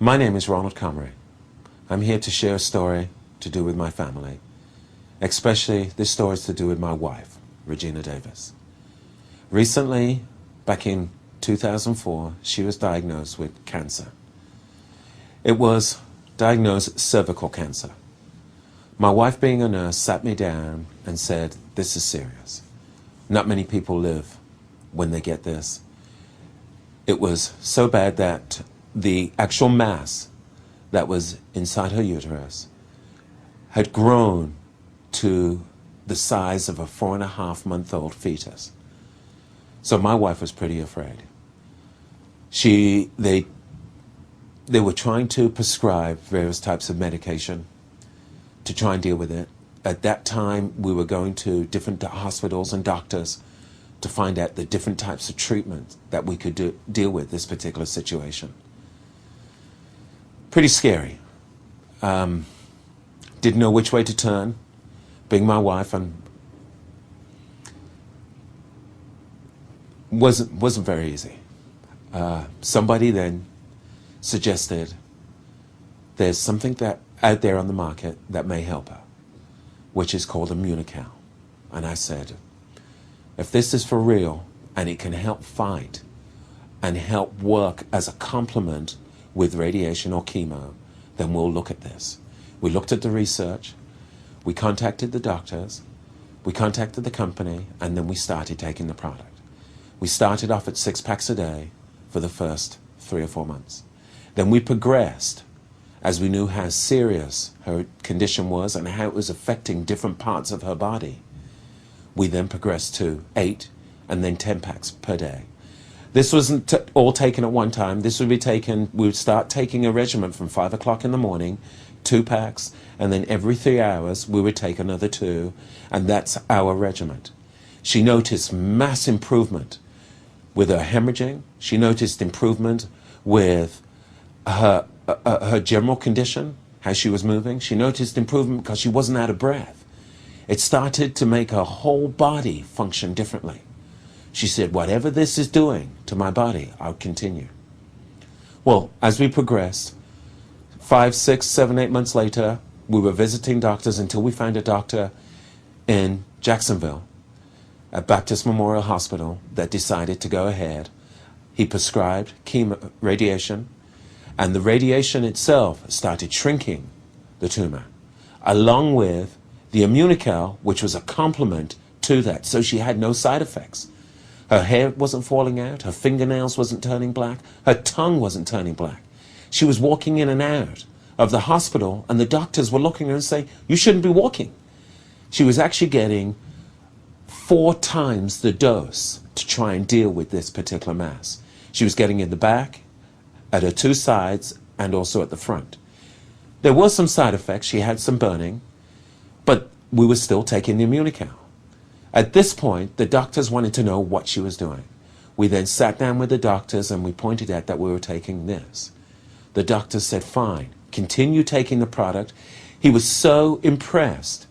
My name is Ronald Comrie. I'm here to share a story to do with my family, especially this story is to do with my wife, Regina Davis. Recently, back in 2004, she was diagnosed with cancer. It was diagnosed cervical cancer. My wife, being a nurse, sat me down and said, "This is serious. Not many people live when they get this." It was so bad that the actual mass that was inside her uterus had grown to the size of a 4.5-month-old fetus. So my wife was pretty afraid. They were trying to prescribe various types of medication to try and deal with it. At that time, we were going to different hospitals and doctors to find out the different types of treatment that we could deal with this particular situation. Pretty scary. Didn't know which way to turn, being my wife, and wasn't very easy. Somebody then suggested there's something that out there on the market that may help her, which is called Immunocal. And I said, if this is for real and it can help fight and help work as a complement with radiation or chemo, then we'll look at this. We looked at the research, we contacted the doctors, we contacted the company, and then we started taking the product. We started off at 6 packs a day for the first 3 or 4 months. Then we progressed as we knew how serious her condition was and how it was affecting different parts of her body. We then progressed to 8 and then 10 packs per day. This wasn't all taken at one time. This would be taken, we would start taking a regimen from 5 o'clock in the morning, 2 packs, and then every 3 hours we would take another 2, and that's our regimen. She noticed mass improvement with her hemorrhaging. She noticed improvement with her general condition, how she was moving. She noticed improvement because she wasn't out of breath. It started to make her whole body function differently. She said, whatever this is doing to my body, I'll continue. Well, as we progressed, 5, 6, 7, 8 months later, we were visiting doctors until we found a doctor in Jacksonville at Baptist Memorial Hospital that decided to go ahead. He prescribed chemo, radiation, and the radiation itself started shrinking the tumor, along with the Immunocal, which was a complement to that, so she had no side effects. Her hair wasn't falling out, her fingernails wasn't turning black, her tongue wasn't turning black. She was walking in and out of the hospital, and the doctors were looking at her and saying, you shouldn't be walking. She was actually getting 4 times the dose to try and deal with this particular mass. She was getting in the back, at her 2 sides, and also at the front. There were some side effects. She had some burning, but we were still taking the Immunocal. At this point, the doctors wanted to know what she was doing. We then sat down with the doctors and we pointed out that we were taking this. The doctors said, fine, continue taking the product. He was so impressed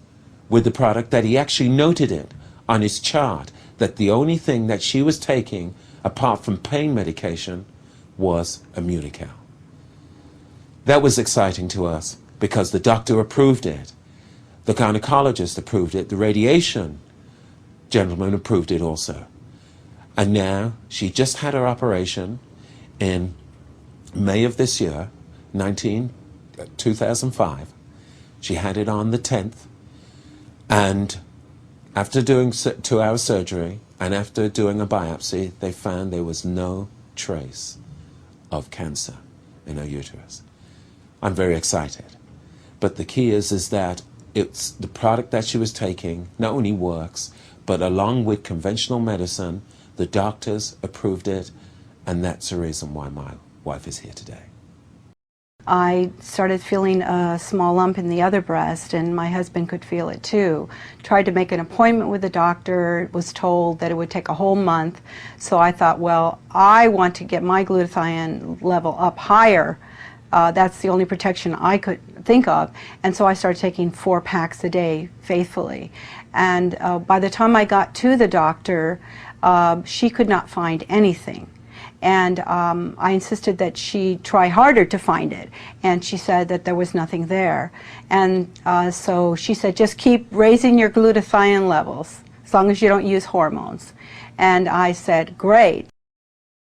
with the product that he actually noted it on his chart that the only thing that she was taking, apart from pain medication, was Immunocal. That was exciting to us because the doctor approved it. The gynecologist approved it. The radiation gentleman approved it also. And now she just had her operation in May of this year, 2005. She had it on the 10th. And after doing 2-hour surgery and after doing a biopsy, they found there was no trace of cancer in her uterus. I'm very excited. But the key is that it's the product that she was taking not only works, but along with conventional medicine, the doctors approved it, and that's the reason why my wife is here today. I started feeling a small lump in the other breast, and my husband could feel it too. Tried to make an appointment with the doctor, was told that it would take a whole month. So I thought, well, I want to get my glutathione level up higher. That's the only protection I could think of. And so I started taking 4 packs a day faithfully. And by the time I got to the doctor, she could not find anything. And I insisted that she try harder to find it, and she said that there was nothing there. And so she said, just keep raising your glutathione levels as long as you don't use hormones. And I said, great.